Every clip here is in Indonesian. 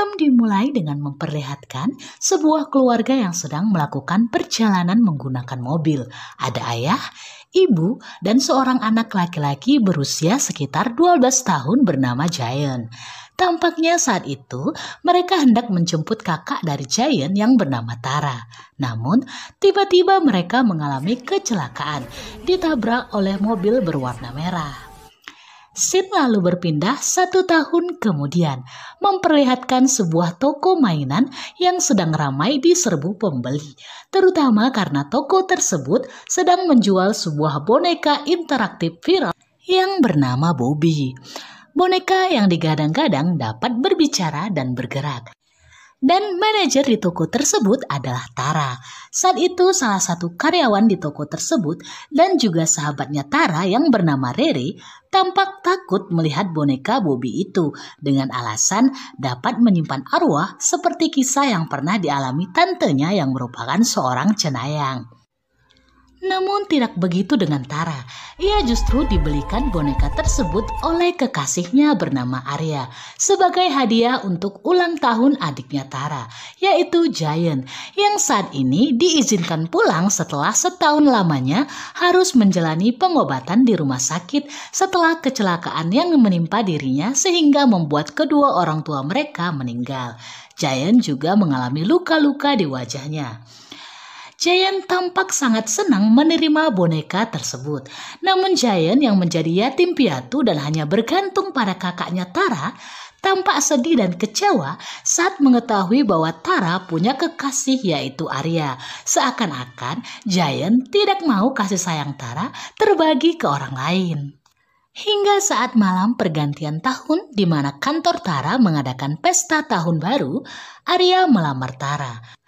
Film dimulai dengan memperlihatkan sebuah keluarga yang sedang melakukan perjalanan menggunakan mobil. Ada ayah, ibu, dan seorang anak laki-laki berusia sekitar 12 tahun bernama Giant. Tampaknya saat itu mereka hendak menjemput kakak dari Giant yang bernama Tara. Namun tiba-tiba mereka mengalami kecelakaan, ditabrak oleh mobil berwarna merah. Scene lalu berpindah 1 tahun kemudian, memperlihatkan sebuah toko mainan yang sedang ramai diserbu pembeli, terutama karena toko tersebut sedang menjual sebuah boneka interaktif viral yang bernama Bobby. Boneka yang digadang-gadang dapat berbicara dan bergerak. Dan manajer di toko tersebut adalah Tara. Saat itu salah satu karyawan di toko tersebut dan juga sahabatnya Tara yang bernama Rere tampak takut melihat boneka Bobby itu dengan alasan dapat menyimpan arwah seperti kisah yang pernah dialami tantenya yang merupakan seorang cenayang. Namun tidak begitu dengan Tara. Ia justru dibelikan boneka tersebut oleh kekasihnya bernama Arya sebagai hadiah untuk ulang tahun adiknya Tara, yaitu Giant, yang saat ini diizinkan pulang setelah setahun lamanya harus menjalani pengobatan di rumah sakit setelah kecelakaan yang menimpa dirinya sehingga membuat kedua orang tua mereka meninggal. Giant juga mengalami luka-luka di wajahnya. Giant tampak sangat senang menerima boneka tersebut. Namun Giant yang menjadi yatim piatu dan hanya bergantung pada kakaknya Tara tampak sedih dan kecewa saat mengetahui bahwa Tara punya kekasih yaitu Arya. Seakan-akan Giant tidak mau kasih sayang Tara terbagi ke orang lain. Hingga saat malam pergantian tahun di mana kantor Tara mengadakan pesta tahun baru, Arya melamar Tara.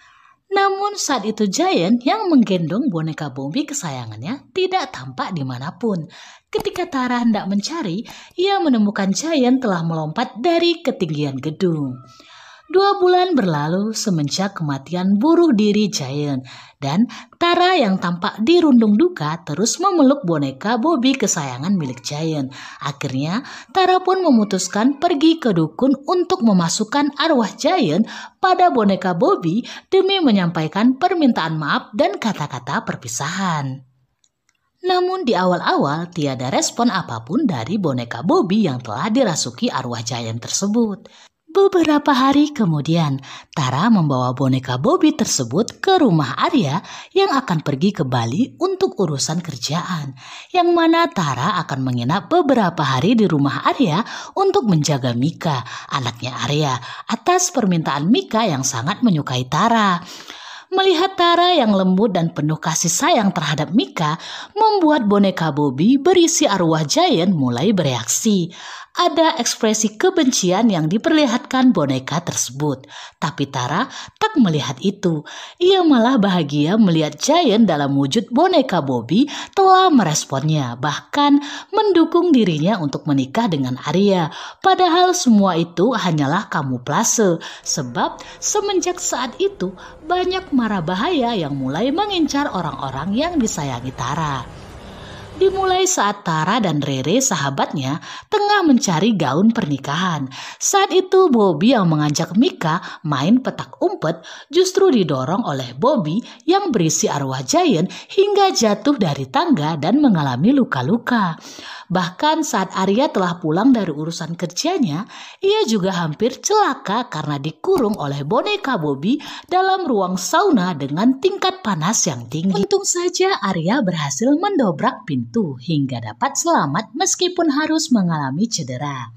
Namun saat itu Giant yang menggendong boneka Bobby kesayangannya tidak tampak dimanapun. Ketika Tara hendak mencari, ia menemukan Giant telah melompat dari ketinggian gedung. 2 bulan berlalu semenjak kematian bunuh diri Giant, dan Tara yang tampak dirundung duka terus memeluk boneka Bobby kesayangan milik Giant. Akhirnya Tara pun memutuskan pergi ke dukun untuk memasukkan arwah Giant pada boneka Bobby demi menyampaikan permintaan maaf dan kata-kata perpisahan. Namun di awal-awal tiada respon apapun dari boneka Bobby yang telah dirasuki arwah Giant tersebut. Beberapa hari kemudian, Tara membawa boneka Bobby tersebut ke rumah Arya yang akan pergi ke Bali untuk urusan kerjaan. Yang mana Tara akan menginap beberapa hari di rumah Arya untuk menjaga Mika, anaknya Arya, atas permintaan Mika yang sangat menyukai Tara. Melihat Tara yang lembut dan penuh kasih sayang terhadap Mika, membuat boneka Bobby berisi arwah Giant mulai bereaksi. Ada ekspresi kebencian yang diperlihatkan boneka tersebut. Tapi Tara tak melihat itu. Ia malah bahagia melihat Giant dalam wujud boneka Bobby telah meresponnya, bahkan mendukung dirinya untuk menikah dengan Arya. Padahal semua itu hanyalah kamuflase, sebab semenjak saat itu banyak mara bahaya yang mulai mengincar orang-orang yang disayangi Tara. Dimulai saat Tara dan Rere sahabatnya tengah mencari gaun pernikahan. Saat itu Bobby yang mengajak Mika main petak umpet justru didorong oleh Bobby yang berisi arwah Giant hingga jatuh dari tangga dan mengalami luka-luka. Bahkan saat Arya telah pulang dari urusan kerjanya, ia juga hampir celaka karena dikurung oleh boneka Bobby dalam ruang sauna dengan tingkat panas yang tinggi. Untung saja Arya berhasil mendobrak pintu hingga dapat selamat meskipun harus mengalami cedera.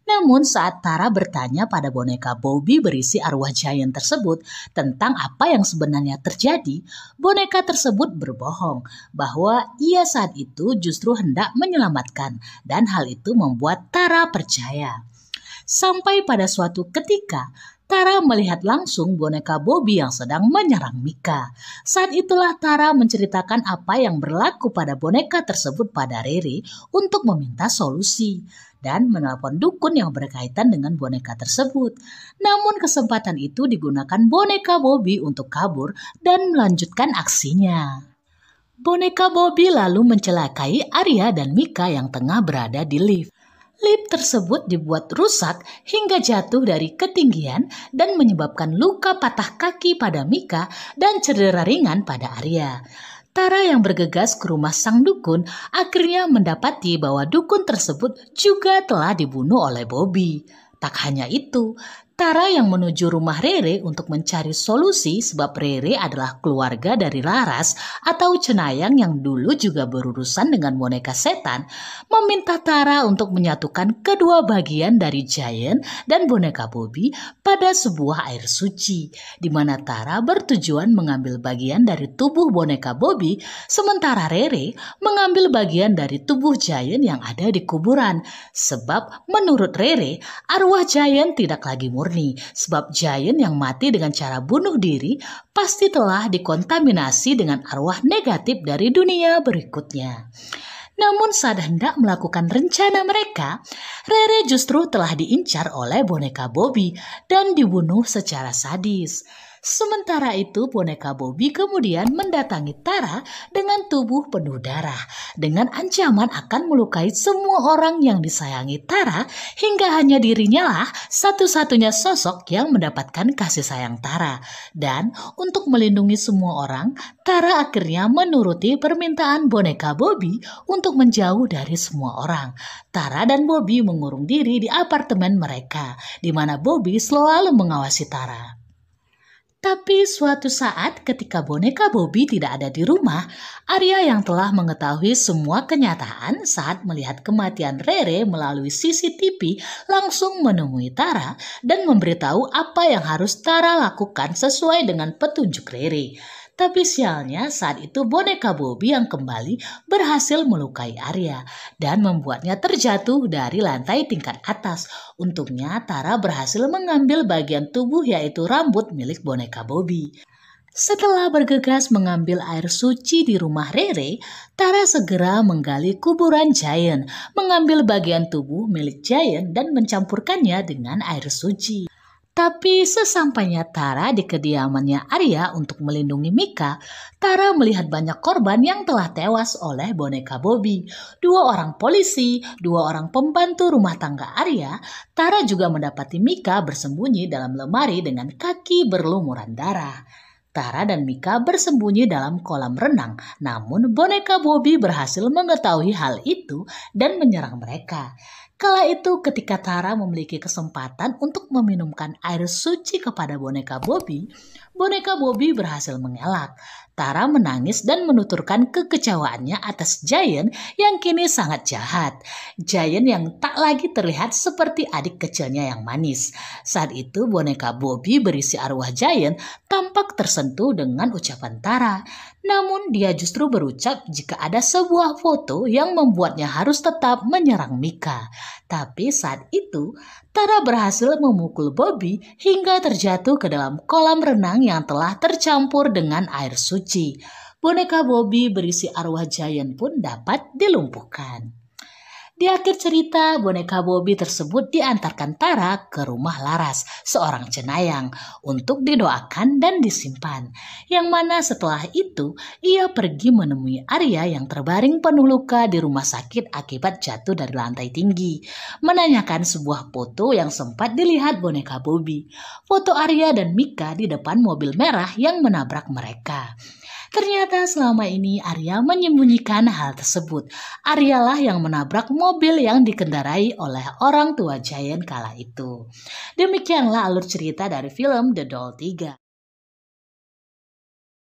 Namun saat Tara bertanya pada boneka Bobby berisi arwah Giant tersebut tentang apa yang sebenarnya terjadi, boneka tersebut berbohong bahwa ia saat itu justru hendak menyelamatkan, dan hal itu membuat Tara percaya. Sampai pada suatu ketika, Tara melihat langsung boneka Bobby yang sedang menyerang Mika. Saat itulah Tara menceritakan apa yang berlaku pada boneka tersebut pada Rere untuk meminta solusi dan menelpon dukun yang berkaitan dengan boneka tersebut. Namun kesempatan itu digunakan boneka Bobby untuk kabur dan melanjutkan aksinya. Boneka Bobby lalu mencelakai Arya dan Mika yang tengah berada di lift. Lift tersebut dibuat rusak hingga jatuh dari ketinggian dan menyebabkan luka patah kaki pada Mika dan cedera ringan pada Arya. Tara yang bergegas ke rumah sang dukun akhirnya mendapati bahwa dukun tersebut juga telah dibunuh oleh Bobby. Tak hanya itu, Tara yang menuju rumah Rere untuk mencari solusi sebab Rere adalah keluarga dari Laras atau Cenayang yang dulu juga berurusan dengan boneka setan, meminta Tara untuk menyatukan kedua bagian dari Giant dan boneka Bobby pada sebuah air suci, di mana Tara bertujuan mengambil bagian dari tubuh boneka Bobby, sementara Rere mengambil bagian dari tubuh Giant yang ada di kuburan. Sebab menurut Rere, arwah Giant tidak lagi murni, sebab Giant yang mati dengan cara bunuh diri pasti telah dikontaminasi dengan arwah negatif dari dunia berikutnya. Namun saat hendak melakukan rencana mereka, Rere justru telah diincar oleh boneka Bobby dan dibunuh secara sadis. Sementara itu boneka Bobby kemudian mendatangi Tara dengan tubuh penuh darah dengan ancaman akan melukai semua orang yang disayangi Tara hingga hanya dirinya lah satu-satunya sosok yang mendapatkan kasih sayang Tara. Dan untuk melindungi semua orang, Tara akhirnya menuruti permintaan boneka Bobby untuk menjauh dari semua orang. Tara dan Bobby mengurung diri di apartemen mereka, di mana Bobby selalu mengawasi Tara. Tapi suatu saat ketika boneka Bobby tidak ada di rumah, Arya yang telah mengetahui semua kenyataan saat melihat kematian Rere melalui CCTV langsung menemui Tara dan memberitahu apa yang harus Tara lakukan sesuai dengan petunjuk Rere. Tapi sialnya saat itu boneka Bobby yang kembali berhasil melukai Arya dan membuatnya terjatuh dari lantai tingkat atas. Untungnya Tara berhasil mengambil bagian tubuh yaitu rambut milik boneka Bobby. Setelah bergegas mengambil air suci di rumah Rere, Tara segera menggali kuburan Giant, mengambil bagian tubuh milik Giant dan mencampurkannya dengan air suci. Tapi sesampainya Tara di kediamannya Arya untuk melindungi Mika, Tara melihat banyak korban yang telah tewas oleh boneka Bobby. 2 orang polisi, 2 orang pembantu rumah tangga Arya. Tara juga mendapati Mika bersembunyi dalam lemari dengan kaki berlumuran darah. Tara dan Mika bersembunyi dalam kolam renang, namun boneka Bobby berhasil mengetahui hal itu dan menyerang mereka. Kala itu ketika Tara memiliki kesempatan untuk meminumkan air suci kepada boneka Bobby berhasil mengelak. Tara menangis dan menuturkan kekecewaannya atas Giant yang kini sangat jahat. Giant yang tak lagi terlihat seperti adik kecilnya yang manis. Saat itu boneka Bobby berisi arwah Giant tampak tersentuh dengan ucapan Tara. Namun dia justru berucap jika ada sebuah foto yang membuatnya harus tetap menyerang Mika. Tapi saat itu Tara berhasil memukul Bobby hingga terjatuh ke dalam kolam renang yang telah tercampur dengan air suci. Boneka Bobby berisi arwah Giant pun dapat dilumpuhkan. Di akhir cerita, boneka Bobby tersebut diantarkan Tara ke rumah Laras, seorang cenayang, untuk didoakan dan disimpan. Yang mana setelah itu, ia pergi menemui Arya yang terbaring penuh luka di rumah sakit akibat jatuh dari lantai tinggi. Menanyakan sebuah foto yang sempat dilihat boneka Bobby. Foto Arya dan Mika di depan mobil merah yang menabrak mereka. Ternyata selama ini Arya menyembunyikan hal tersebut. Aryalah yang menabrak mobil yang dikendarai oleh orang tua Giant kala itu. Demikianlah alur cerita dari film The Doll 3.